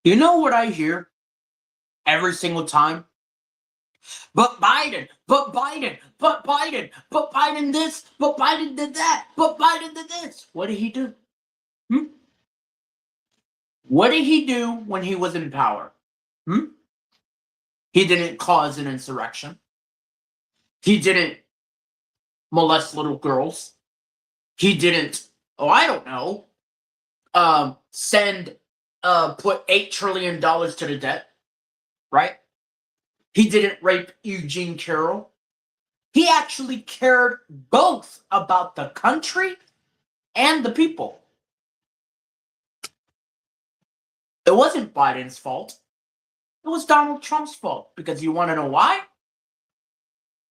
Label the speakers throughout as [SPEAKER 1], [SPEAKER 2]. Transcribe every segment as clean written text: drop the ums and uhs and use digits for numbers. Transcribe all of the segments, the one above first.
[SPEAKER 1] You know what I hear every single time? But Biden, but Biden, but Biden, but Biden this, but Biden did that, but Biden did this. What did he do? Hmm? What did he do when he was in power? Hmm? He didn't cause an insurrection. He didn't molest little girls. He didn't, oh, I don't know, put $8 trillion to the debt, right? He didn't rape Eugene Carroll. He actually cared both about the country and the people. It wasn't Biden's fault. It was Donald Trump's fault. Because you want to know why?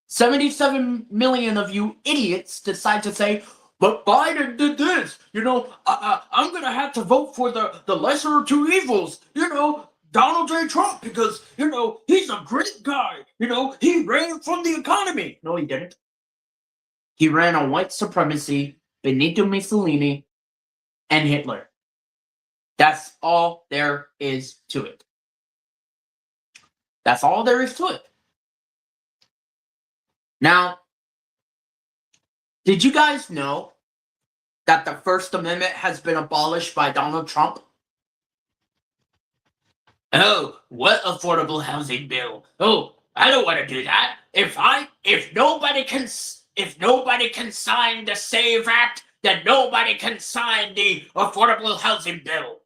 [SPEAKER 1] 77 million of you idiots decide to say, but Biden did this. I'm going to have to vote for the lesser of two evils. Donald J. Trump, because, he's a great guy. He ran from the economy. No, he didn't. He ran on white supremacy, Benito Mussolini, and Hitler. That's all there is to it. That's all there is to it. Now, did you guys know that the First Amendment has been abolished by Donald Trump? Oh, what affordable housing bill? Oh, I don't want to do that. If nobody can sign the SAVE Act, then nobody can sign the affordable housing bill.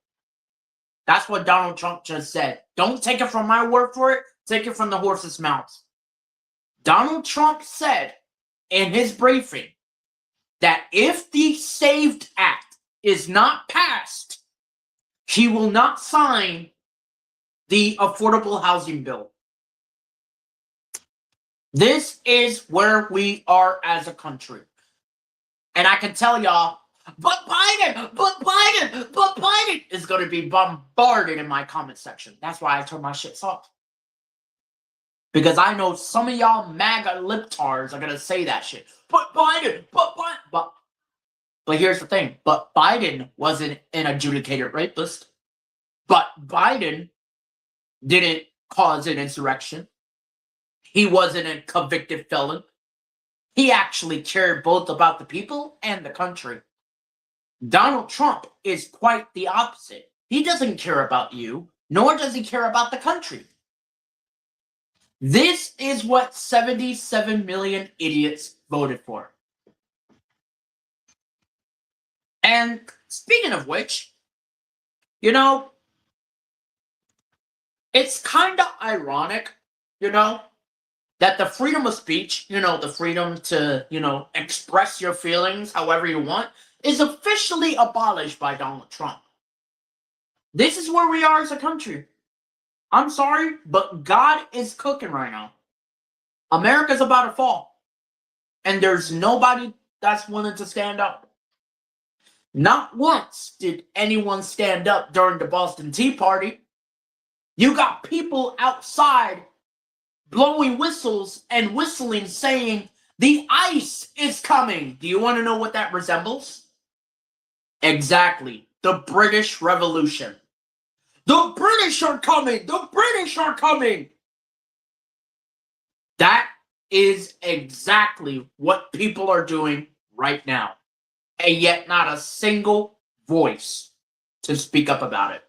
[SPEAKER 1] That's what Donald Trump just said. Don't take it from my word for it. Take it from the horse's mouth. Donald Trump said in his briefing that if the SAVE Act is not passed, he will not sign the affordable housing bill. This is where we are as a country. And I can tell y'all, but Biden is going to be bombarded in my comment section. That's why I turn my shit off. Because I know some of y'all MAGA libtards are going to say that shit. But here's the thing. But Biden wasn't an adjudicated rapist. But Biden didn't cause an insurrection. He wasn't a convicted felon. He actually cared both about the people and the country. Donald Trump is quite the opposite. He doesn't care about you, nor does he care about the country. This is what 77 million idiots voted for. And speaking of which, it's kind of ironic, that the freedom of speech, the freedom to, express your feelings however you want, is officially abolished by Donald Trump. This is where we are as a country. I'm sorry, but God is cooking right now. America's about to fall. And there's nobody that's willing to stand up. Not once did anyone stand up during the Boston Tea Party. You got people outside blowing whistles and whistling saying, the ice is coming. Do you want to know what that resembles? Exactly. The British Revolution. The British are coming! The British are coming! That is exactly what people are doing right now. And yet not a single voice to speak up about it.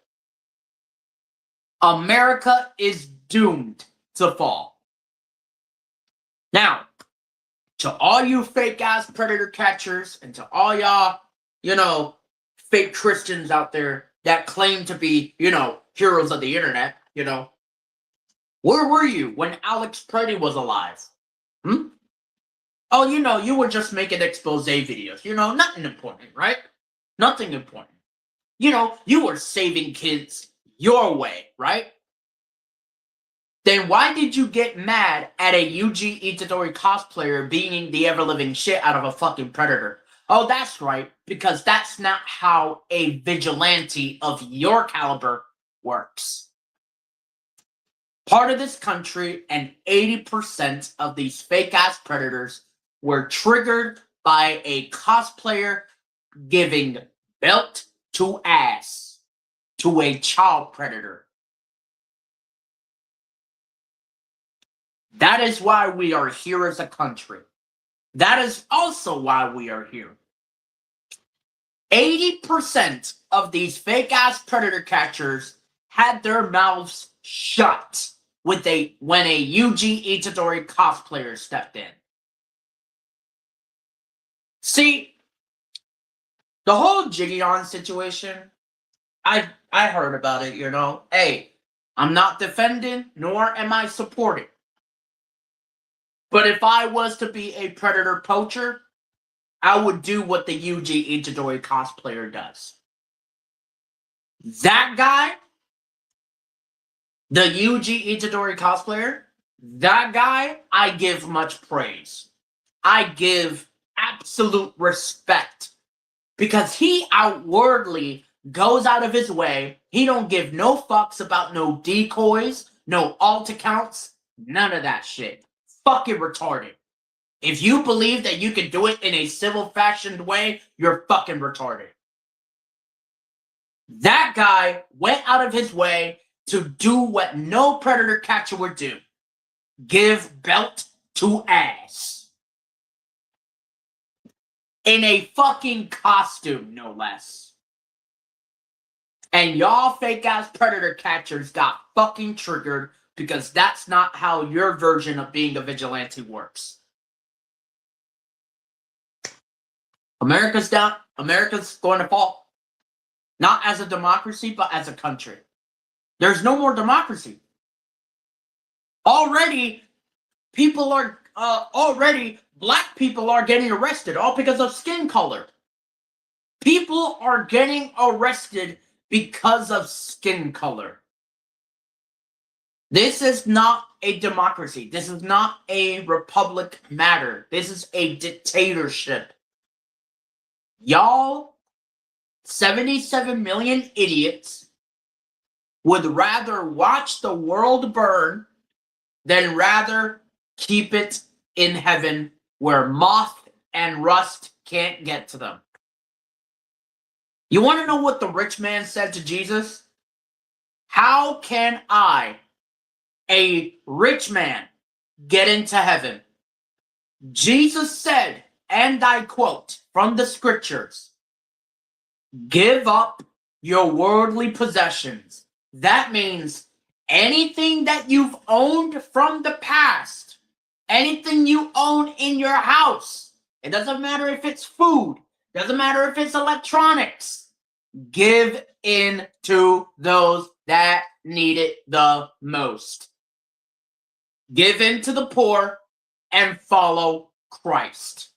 [SPEAKER 1] America is doomed to fall. Now, to all you fake-ass predator catchers and to all y'all, fake Christians out there that claim to be, heroes of the internet, where were you when Alex Preddy was alive? Oh, you were just making expose videos. Nothing important, right? Nothing important. You were saving kids your way, right? Then why did you get mad at a Yuji Itadori cosplayer beating the ever-living shit out of a fucking predator? Oh, that's right, because that's not how a vigilante of your caliber works. Part of this country and 80% of these fake-ass predators were triggered by a cosplayer giving belt to ass to a child predator That is why we are here as a country. That is also why we are here. 80% of these fake-ass predator catchers had their mouths shut when a Yuji Itadori cosplayer stepped in. See, the whole Jigeon situation, I heard about it, you know. Hey, I'm not defending, nor am I supporting. But if I was to be a predator poacher, I would do what the Yuji Itadori cosplayer does. That guy, the Yuji Itadori cosplayer, that guy, I give much praise. I give absolute respect. Because he outwardly goes out of his way. He don't give no fucks about no decoys, no alt accounts, none of that shit. Fucking retarded. If you believe that you can do it in a civil fashioned way, you're fucking retarded. That guy went out of his way to do what no predator catcher would do. Give belt to ass. In a fucking costume, no less. And y'all fake-ass predator catchers got fucking triggered because that's not how your version of being a vigilante works. America's down. America's going to fall. Not as a democracy, but as a country. There's no more democracy. Already black people are getting arrested, all because of skin color. People are getting arrested because of skin color. This is not a democracy. This is not a republic matter. This is a dictatorship. Y'all, 77 million idiots, would rather watch the world burn than rather keep it in heaven where moth and rust can't get to them. You want to know what the rich man said to Jesus? How can I, a rich man, get into heaven? Jesus said, and I quote from the scriptures, "Give up your worldly possessions." That means anything that you've owned from the past, anything you own in your house, it doesn't matter if it's food, doesn't matter if it's electronics, give in to those that need it the most. Give in to the poor and follow Christ.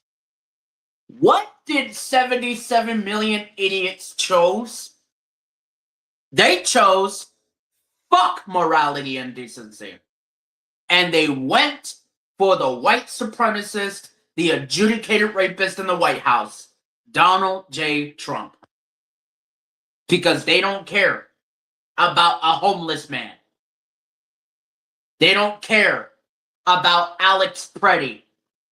[SPEAKER 1] What did 77 million idiots chose? They chose fuck morality and decency. And they went for the white supremacist, the adjudicated rapist in the White House, Donald J. Trump. Because they don't care about a homeless man. They don't care about Alex Preddy,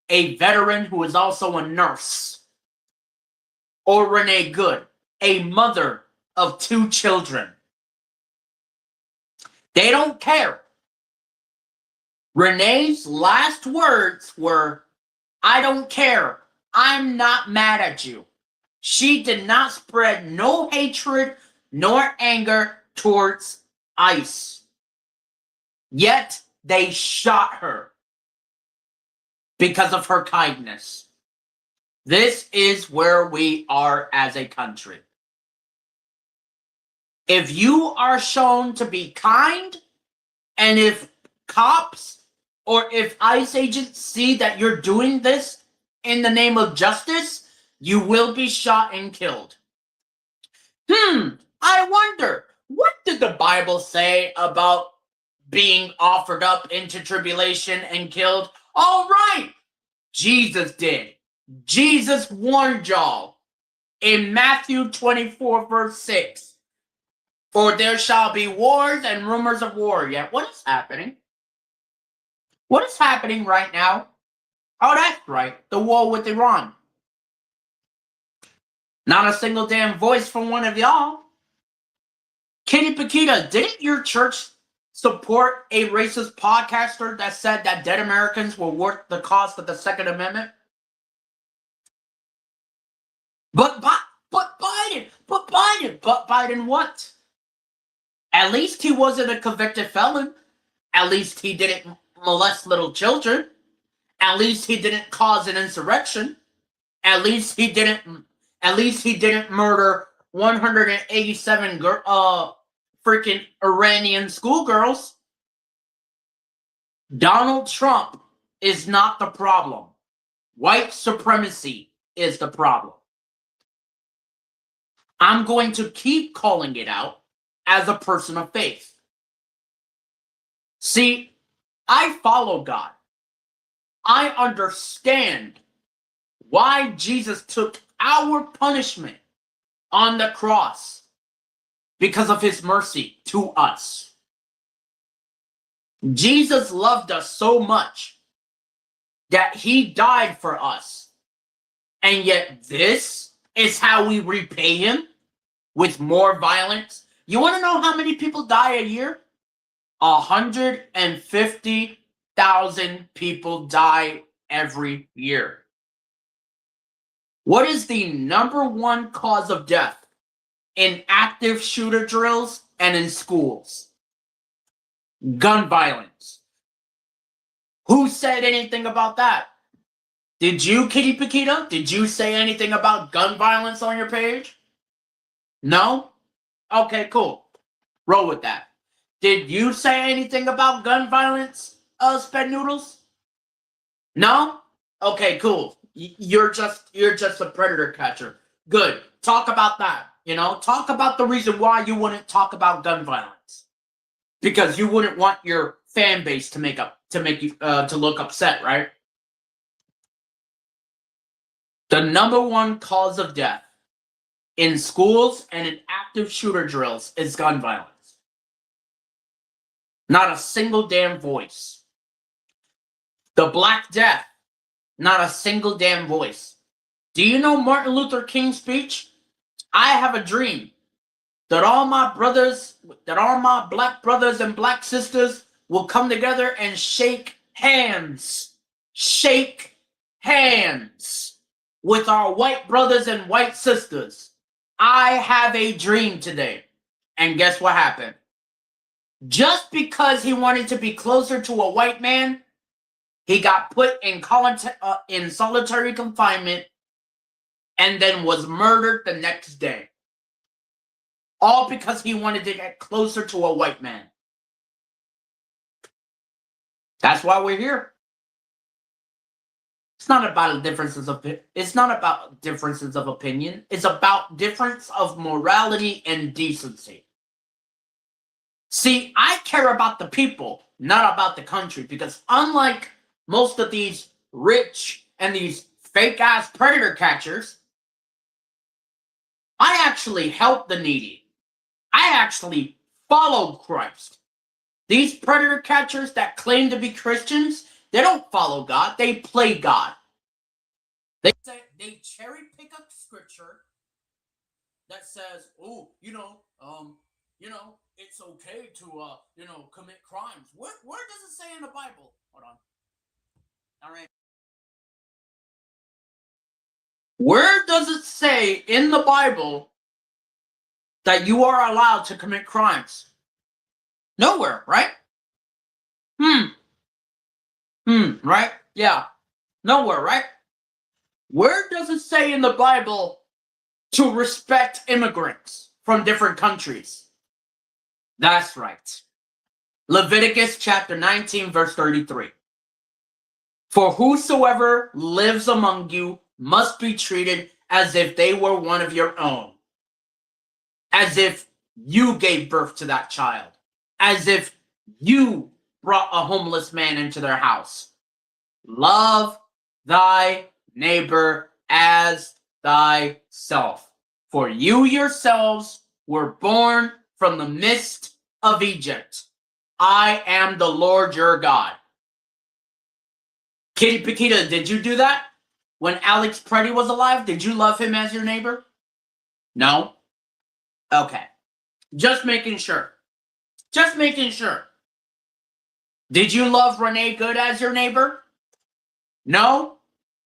[SPEAKER 1] a veteran who is also a nurse. Or Renee Good, a mother of 2 children. They don't care. Renee's last words were, "I don't care. I'm not mad at you." She did not spread no hatred nor anger towards ICE. Yet they shot her because of her kindness. This is where we are as a country. If you are shown to be kind, and if cops or if ICE agents see that you're doing this in the name of justice, you will be shot and killed. I wonder, what did the Bible say about being offered up into tribulation and killed? All right, Jesus did. Jesus warned y'all in Matthew 24, verse 6. For there shall be wars and rumors of war. Yet what is happening? What is happening right now? Oh, that's right, the war with Iran. Not a single damn voice from one of y'all. Kitty Paquita, didn't your church support a racist podcaster that said that dead Americans were worth the cost of the Second Amendment? But Biden what? At least he wasn't a convicted felon. At least he didn't molest little children. At least he didn't cause an insurrection. At least he didn't murder 187 freaking Iranian schoolgirls. Donald Trump is not the problem. White supremacy is the problem. I'm going to keep calling it out as a person of faith. See, I follow God. I understand why Jesus took our punishment on the cross because of his mercy to us. Jesus loved us so much that he died for us. And yet this is how we repay him, with more violence. You want to know how many people die a year? 150,000 people die every year. What is the number one cause of death in active shooter drills and in schools? Gun violence. Who said anything about that? Did you, Kitty Paquita? Did you say anything about gun violence on your page? No? Okay, cool. Roll with that. Did you say anything about gun violence, Sped Noodles? No? Okay, cool. You're just a predator catcher. Good. Talk about that. Talk about the reason why you wouldn't talk about gun violence. Because you wouldn't want your fan base to make you to look upset, right? The number one cause of death in schools and in active shooter drills is gun violence. Not a single damn voice. The Black Death, not a single damn voice. Do you know Martin Luther King's speech? I have a dream that all my black brothers and black sisters will come together and shake hands. Shake hands with our white brothers and white sisters. I have a dream today. And guess what happened? Just because he wanted to be closer to a white man, he got put in solitary confinement and then was murdered the next day. All because he wanted to get closer to a white man. That's why we're here. It's not about differences of opinion. It's about difference of morality and decency. See, I care about the people, not about the country, because unlike most of these rich and these fake-ass predator catchers, I actually help the needy. I actually follow Christ. These predator catchers that claim to be Christians, they don't follow God, they play God. They cherry pick a scripture that says, it's okay to commit crimes. Where does it say in the Bible? Hold on. All right. Where does it say in the Bible that you are allowed to commit crimes? Nowhere, right? Right? Yeah. Nowhere, right? Where does it say in the Bible to respect immigrants from different countries? That's right. Leviticus chapter 19, verse 33. For whosoever lives among you must be treated as if they were one of your own. As if you gave birth to that child. As if you brought a homeless man into their house. Love thy neighbor as thyself. For you yourselves were born from the midst of Egypt. I am the Lord your God. Kitty Paquita, did you do that? When Alex Preddy was alive, did you love him as your neighbor? No? Okay. Just making sure. Just making sure. Did you love Renee Good as your neighbor? No?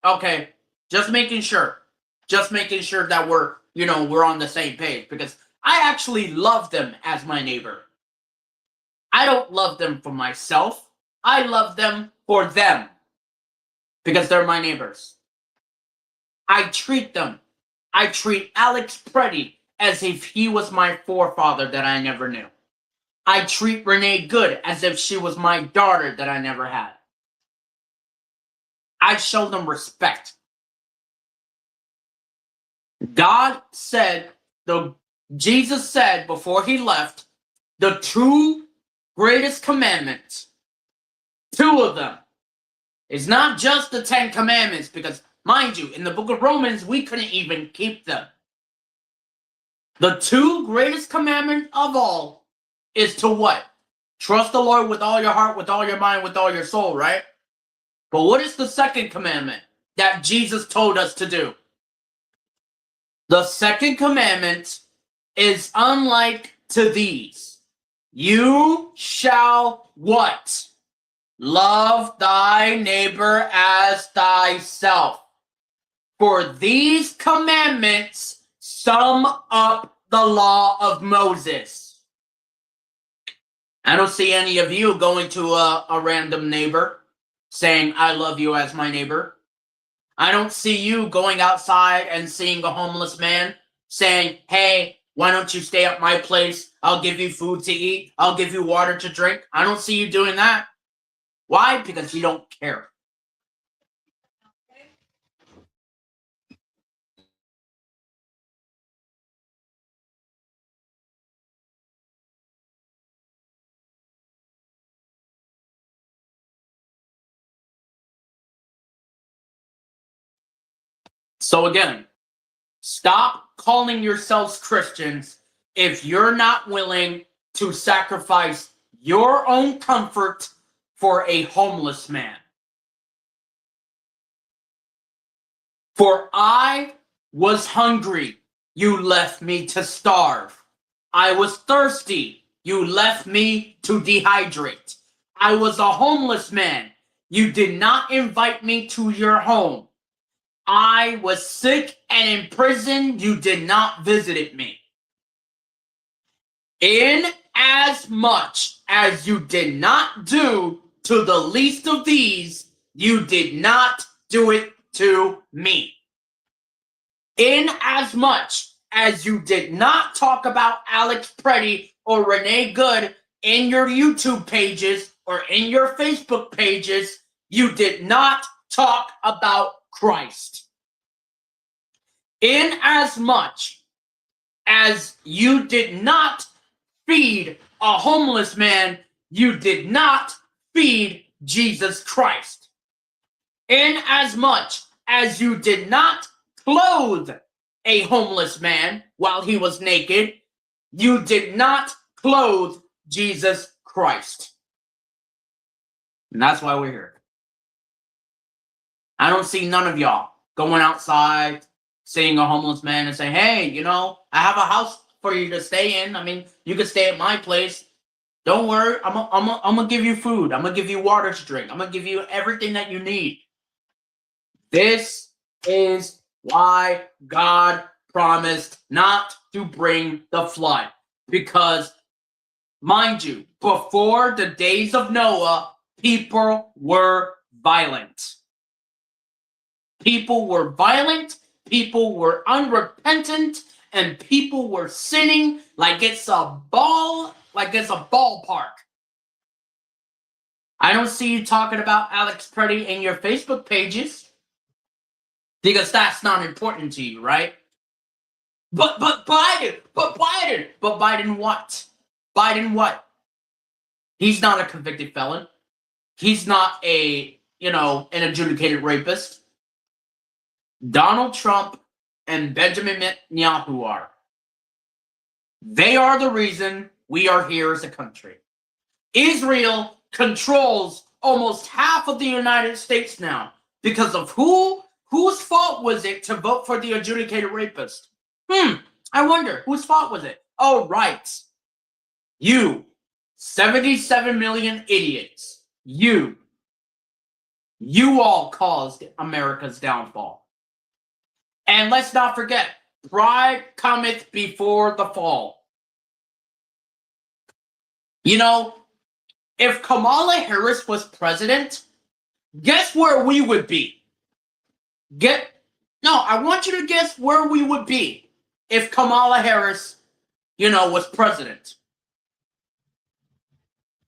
[SPEAKER 1] Okay. Just making sure. Just making sure that we're on the same page, because I actually love them as my neighbor. I don't love them for myself. I love them for them, because they're my neighbors. I treat Alex Preddy as if he was my forefather that I never knew. I treat Renee Good as if she was my daughter that I never had. I show them respect. Jesus said before he left, the two greatest commandments, two of them, is not just the 10 Commandments, because, mind you, in the book of Romans, we couldn't even keep them. The two greatest commandments of all is to what? Trust the Lord with all your heart, with all your mind, with all your soul, right? But what is the second commandment that Jesus told us to do? The second commandment is unlike to these. You shall what? Love thy neighbor as thyself. For these commandments sum up the law of Moses. I don't see any of you going to a random neighbor saying, I love you as my neighbor. I don't see you going outside and seeing a homeless man saying, hey, why don't you stay at my place? I'll give you food to eat. I'll give you water to drink. I don't see you doing that. Why? Because you don't care. So again, stop calling yourselves Christians if you're not willing to sacrifice your own comfort for a homeless man. For I was hungry, you left me to starve. I was thirsty, you left me to dehydrate. I was a homeless man, you did not invite me to your home. I was sick and in prison, you did not visit me. In as much as you did not do to the least of these, you did not do it to me. In as much as you did not talk about Alex Preddy or Renee Good in your YouTube pages or in your Facebook pages, you did not talk about Christ. In as much as you did not feed a homeless man, you did not feed Jesus Christ. In as much as you did not clothe a homeless man while he was naked, you did not clothe Jesus Christ. And that's why we're here. I don't see none of y'all going outside, seeing a homeless man and saying, hey, I have a house for you to stay in. I mean, you can stay at my place. Don't worry, I'm gonna give you food. I'm gonna give you water to drink. I'm gonna give you everything that you need. This is why God promised not to bring the flood. Because, mind you, before the days of Noah, people were violent. People were violent, people were unrepentant, and people were sinning like it's a ballpark. I don't see you talking about Alex Preddy in your Facebook pages, because that's not important to you, right? But Biden what? Biden what? He's not a convicted felon. He's not an adjudicated rapist. Donald Trump and Benjamin Netanyahu are. They are the reason we are here as a country. Israel controls almost half of the United States now because of whose fault was it to vote for the adjudicated rapist? I wonder, whose fault was it? Oh, right. You, 77 million idiots You all caused America's downfall. And let's not forget, pride cometh before the fall. You know, if Kamala Harris was president, guess where we would be? I want you to guess where we would be if Kamala Harris, was president.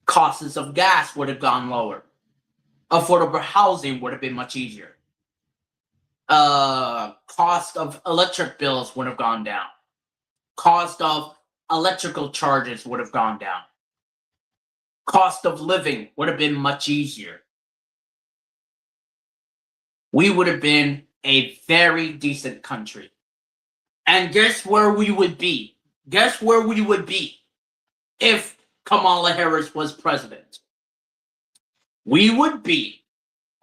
[SPEAKER 1] Costs of gas would have gone lower. Affordable housing would have been much easier. Cost of electric bills would have gone down. Cost of electrical charges would have gone down. Cost of living would have been much easier. We would have been a very decent country. And guess where we would be? Guess where we would be if Kamala Harris was president? We would be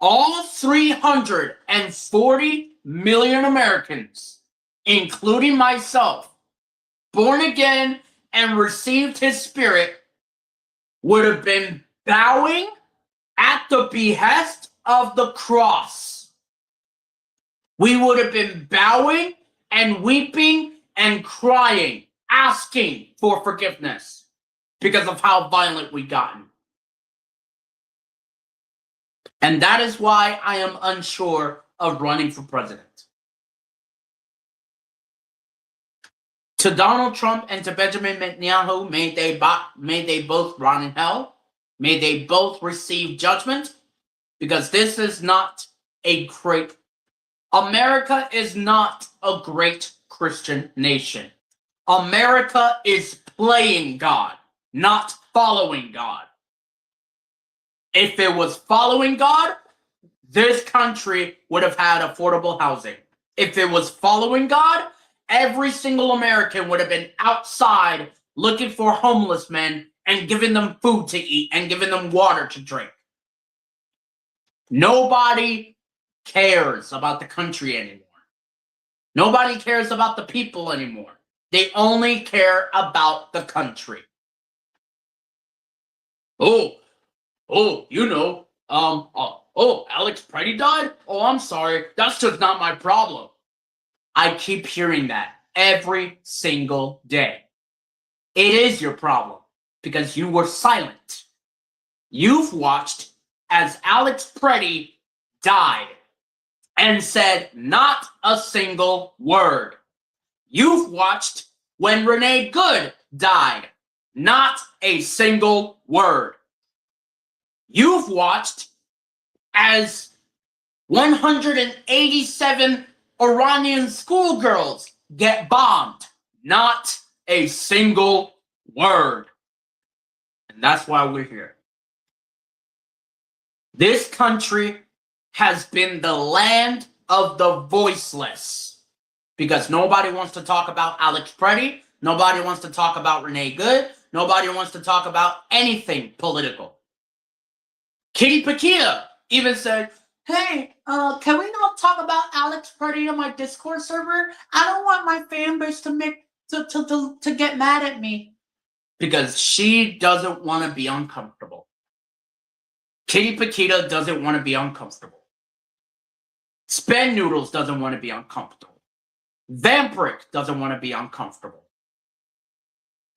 [SPEAKER 1] all 340 million Americans, including myself, born again and received his spirit, would have been bowing at the behest of the cross. We would have been bowing and weeping and crying, asking for forgiveness because of how violent we've gotten. And that is why I am unsure of running for president. To Donald Trump and to Benjamin Netanyahu, may they both rot in hell. May they both receive judgment, because this is not a great... America is not a great Christian nation. America is playing God, not following God. If it was following God, this country would have had affordable housing. If it was following God, every single American would have been outside looking for homeless men and giving them food to eat and giving them water to drink. Nobody cares about the country anymore. Nobody cares about the people anymore. They only care about the country. Alex Preddy died? Oh, I'm sorry. That's just not my problem. I keep hearing that every single day. It is your problem because you were silent. You've watched as Alex Preddy died and said not a single word. You've watched when Renee Good died. Not a single word. You've watched as 187 Iranian schoolgirls get bombed. Not a single word. And that's why we're here. This country has been the land of the voiceless. Because nobody wants to talk about Alex Preddy. Nobody wants to talk about Renee Good. Nobody wants to talk about anything political. Kitty Paquita even said, hey, can we not talk about Alex Preddy on my Discord server? I don't want my fan base to get mad at me. Because she doesn't want to be uncomfortable. Kitty Paquita doesn't want to be uncomfortable. Spen Noodles doesn't want to be uncomfortable. Vampiric doesn't want to be uncomfortable.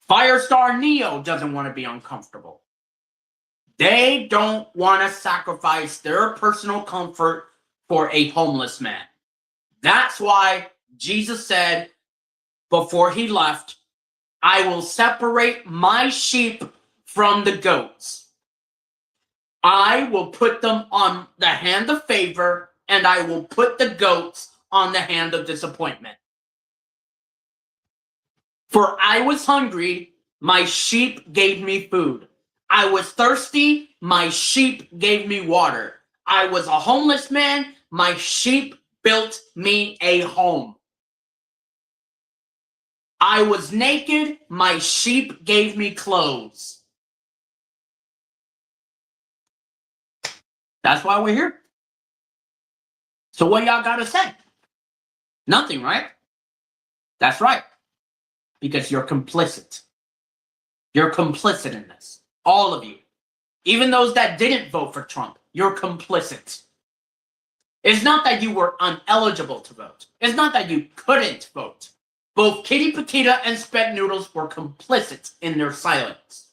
[SPEAKER 1] Firestar Neo doesn't want to be uncomfortable. They don't want to sacrifice their personal comfort for a homeless man. That's why Jesus said before he left, I will separate my sheep from the goats. I will put them on the hand of favor, and I will put the goats on the hand of disappointment. For I was hungry, my sheep gave me food. I was thirsty, my sheep gave me water. I was a homeless man, my sheep built me a home. I was naked, my sheep gave me clothes. That's why we're here. So what y'all gotta say? Nothing, right? That's right. Because you're complicit. You're complicit in this. All of you. Even those that didn't vote for Trump, you're complicit. It's not that you were ineligible to vote. It's not that you couldn't vote. Both Kitty Petita and Sped Noodles were complicit in their silence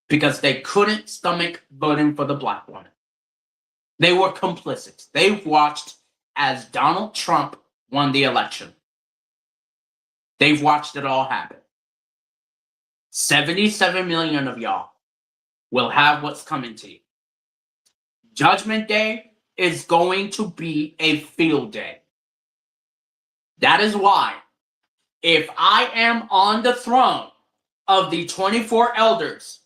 [SPEAKER 1] because they couldn't stomach voting for the black woman. They were complicit. They watched as Donald Trump won the election. They've watched it all happen. 77 million of y'all will have what's coming to you. Judgment Day is going to be a field day. That is why, if I am on the throne of the 24 elders,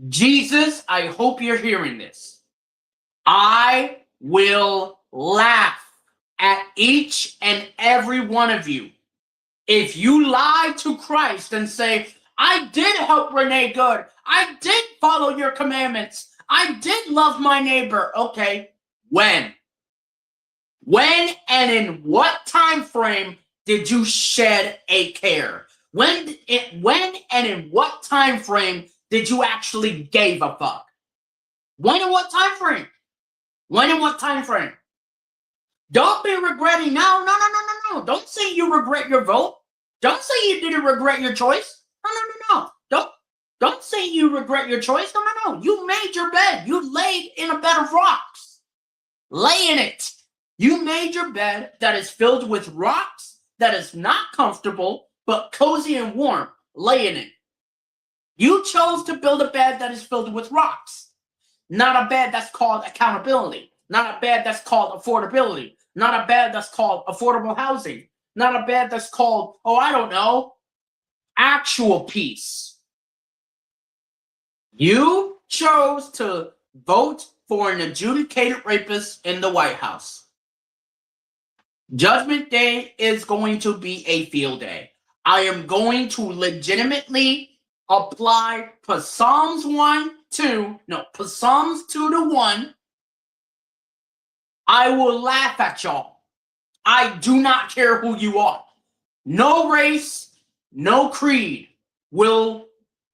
[SPEAKER 1] Jesus, I hope you're hearing this, I will laugh at each and every one of you. If you lie to Christ and say, I did help Renee Good, I did follow your commandments, I did love my neighbor. Okay, when? When and in what time frame did you shed a care? When and in what time frame did you actually give a fuck? When and what time frame? When and what time frame? Don't be regretting now. No. Don't say you regret your vote. Don't say you didn't regret your choice. No. Don't say you regret your choice. No. You made your bed. You laid in a bed of rocks. Lay in it. You made your bed that is filled with rocks, that is not comfortable, but cozy and warm. Lay in it. You chose to build a bed that is filled with rocks. Not a bed that's called accountability. Not a bed that's called affordability. Not a bed that's called affordable housing. Not a bed that's called, I don't know, actual peace. You chose to vote for an adjudicated rapist in the White House. Judgment Day is going to be a field day. I am going to legitimately apply Psalms 2 to 1. I will laugh at y'all. I do not care who you are. No race, no creed will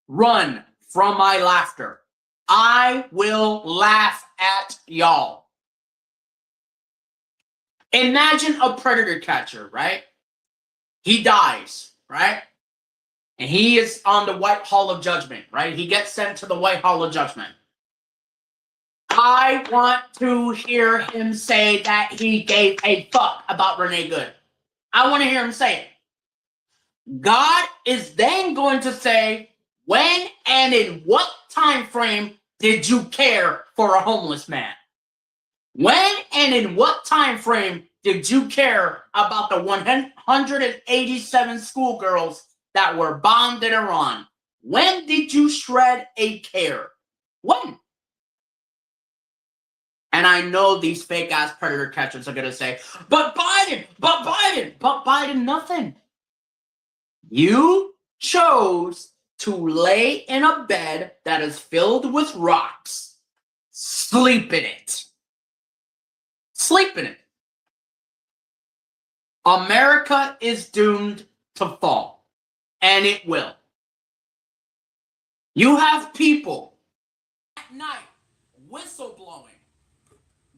[SPEAKER 1] run from my laughter. I will laugh at y'all. Imagine a predator catcher, right? He dies, right? And he is on the White Hall of Judgment, right? He gets sent to the White Hall of Judgment. I want to hear him say that he gave a fuck about Renee Good. I want to hear him say it. God is then going to say, when and in what time frame did you care for a homeless man? When and in what time frame did you care about the 187 schoolgirls that were bombed in Iran? When did you shred a care? When? And I know these fake-ass predator catchers are going to say, but Biden, nothing. You chose to lay in a bed that is filled with rocks. Sleep in it. Sleep in it. America is doomed to fall, and it will. You have people at night whistleblowing.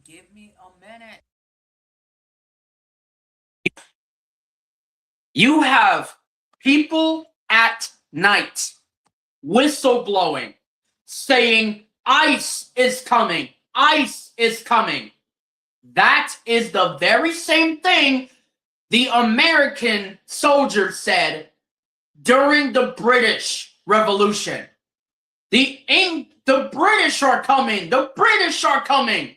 [SPEAKER 1] Give me a minute. You have people at night whistleblowing, saying, ICE is coming. ICE is coming. That is the very same thing the American soldiers said during the British Revolution. The British are coming. The British are coming.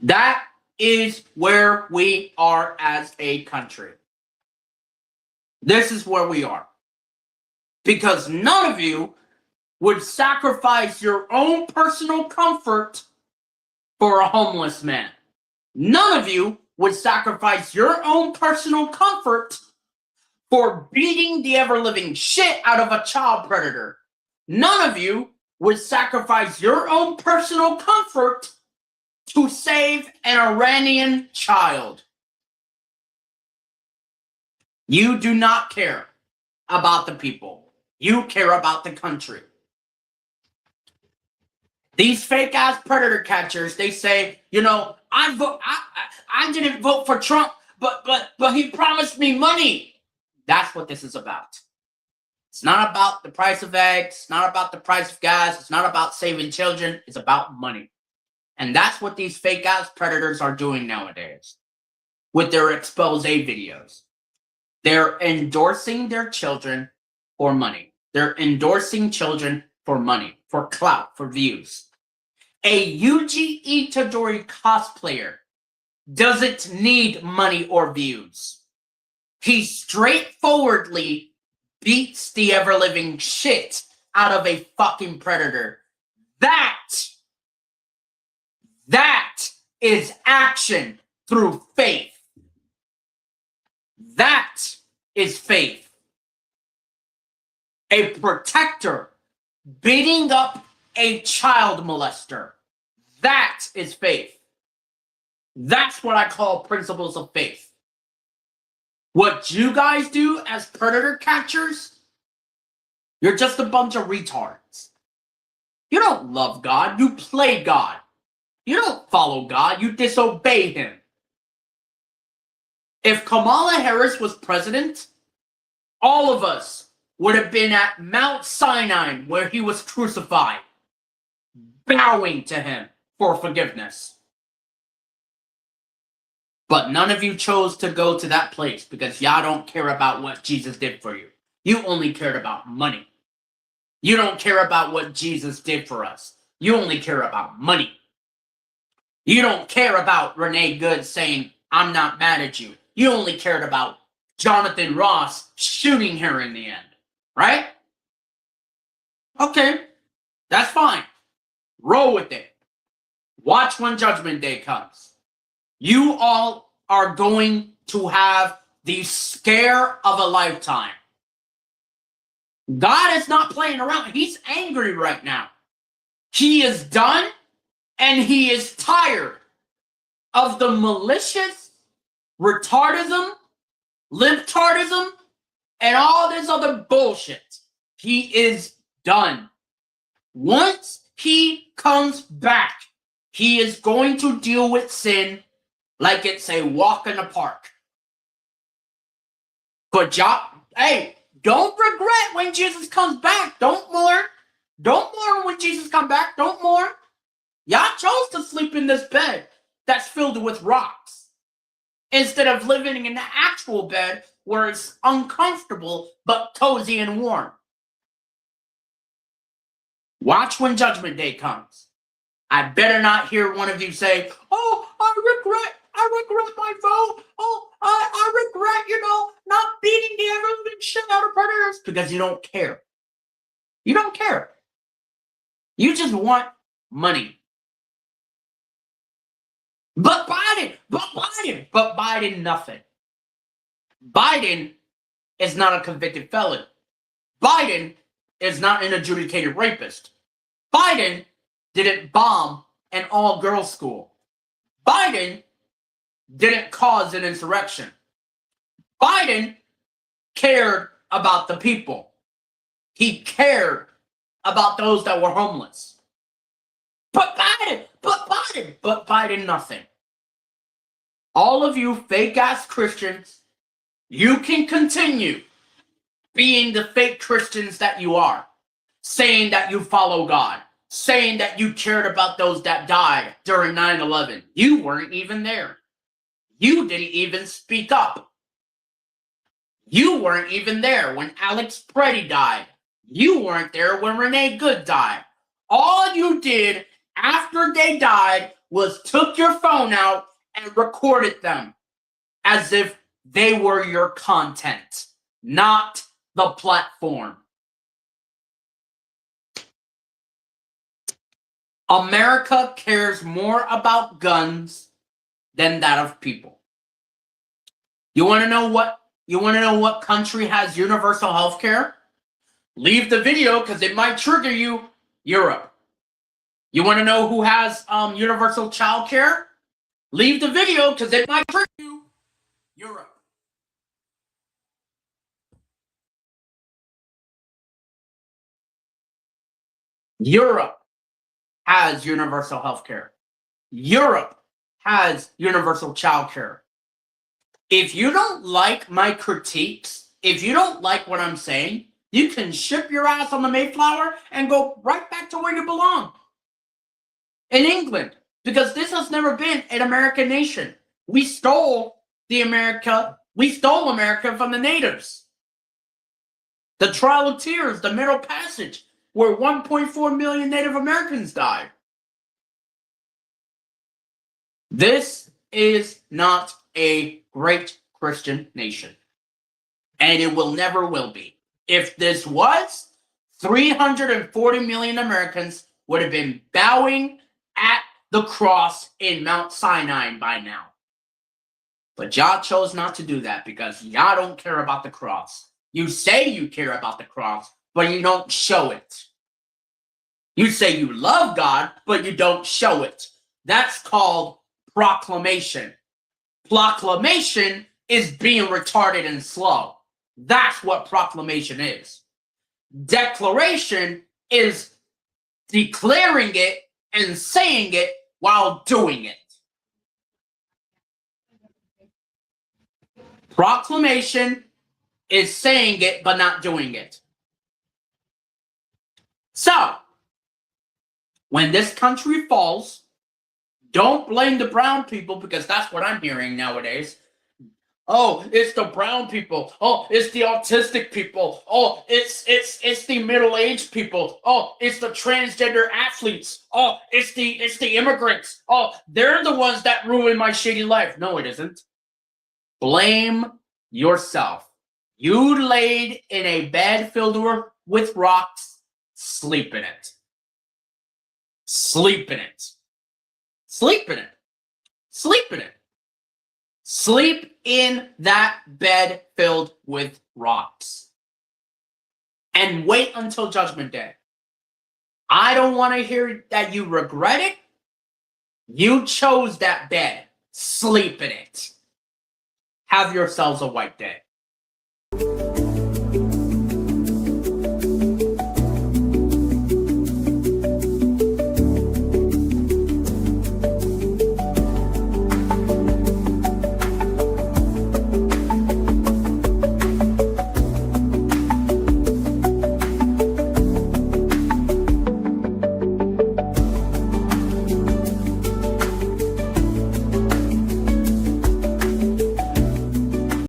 [SPEAKER 1] That is where we are as a country. This is where we are. Because none of you would sacrifice your own personal comfort for a homeless man. None of you would sacrifice your own personal comfort for beating the ever-living shit out of a child predator. None of you would sacrifice your own personal comfort to save an Iranian child. You do not care about the people. You care about the country. These fake ass predator catchers, they say, I didn't vote for Trump, but he promised me money. That's what this is about. It's not about the price of eggs, it's not about the price of gas, it's not about saving children, it's about money. And that's what these fake ass predators are doing nowadays with their expose videos. They're endorsing their children for money. They're endorsing children for money, for clout, for views. A Yuji Itadori cosplayer doesn't need money or views. He straightforwardly beats the ever-living shit out of a fucking predator. That is action through faith. That is faith. A protector beating up a child molester. That is faith. That's what I call principles of faith. What you guys do as predator catchers, you're just a bunch of retards. You don't love God, you play God. You don't follow God, you disobey him. If Kamala Harris was president, all of us would have been at Mount Sinai where he was crucified, bowing to him for forgiveness. But none of you chose to go to that place because y'all don't care about what Jesus did for you. You only cared about money. You don't care about what Jesus did for us. You only care about money. You don't care about Renee Good saying, I'm not mad at you. You only cared about Jonathan Ross shooting her in the end. Right? Okay. That's fine. Roll with it. Watch when Judgment Day comes. You all are going to have the scare of a lifetime. God is not playing around. He's angry right now. He is done and he is tired of the malicious retardism, libtardism, and all this other bullshit. He is done. Once he comes back, he is going to deal with sin like it's a walk in the park. But y'all, hey, don't regret when Jesus comes back. Don't mourn. Don't mourn when Jesus comes back. Don't mourn. Y'all chose to sleep in this bed that's filled with rocks instead of living in the actual bed where it's uncomfortable but cozy and warm. Watch when Judgment Day comes. I better not hear one of you say, oh, I regret my vote. Oh, I regret, not beating the ever-living shit out of predators. Because you don't care. You don't care. You just want money. But Biden, nothing. Biden is not a convicted felon. Biden is not an adjudicated rapist. Biden didn't bomb an all-girls school. Biden didn't cause an insurrection. Biden cared about the people. He cared about those that were homeless. But Biden, nothing. All of you fake-ass Christians, you can continue being the fake Christians that you are, saying that you follow God, saying that you cared about those that died during 9/11. You weren't even there. You didn't even speak up. You weren't even there when Alex Preddy died. You weren't there when Renee Good died. All you did after they died was took your phone out and recorded them as if they were your content, not the platform. America cares more about guns than that of people. You want to know what country has universal health care? Leave the video because it might trigger you. Europe. You want to know who has universal child care? Leave the video because it might trigger you. Europe. Europe has universal health care. Europe has universal child care. If you don't like my critiques, if you don't like what I'm saying, you can ship your ass on the Mayflower and go right back to where you belong. In England. Because this has never been an American nation. We stole America from the natives. The Trail of Tears, the Middle Passage, where 1.4 million Native Americans died. This is not a great Christian nation. And it will never will be. If this was, 340 million Americans would have been bowing at the cross in Mount Sinai by now. But y'all chose not to do that because y'all don't care about the cross. You say you care about the cross, but you don't show it. You say you love God, but you don't show it. That's called proclamation. Proclamation is being retarded and slow. That's what proclamation is. Declaration is declaring it and saying it while doing it. Proclamation is saying it but not doing it. So, when this country falls, don't blame the brown people because that's what I'm hearing nowadays. Oh, it's the brown people. Oh, it's the autistic people. Oh, it's the middle-aged people. Oh, it's the transgender athletes. Oh, it's the immigrants. Oh, they're the ones that ruin my shitty life. No, it isn't. Blame yourself. You laid in a bed filled with rocks. Sleep in it. Sleep in it. Sleep in it. Sleep in it. Sleep in that bed filled with rocks. And wait until Judgment Day. I don't want to hear that you regret it. You chose that bed. Sleep in it. Have yourselves a white day.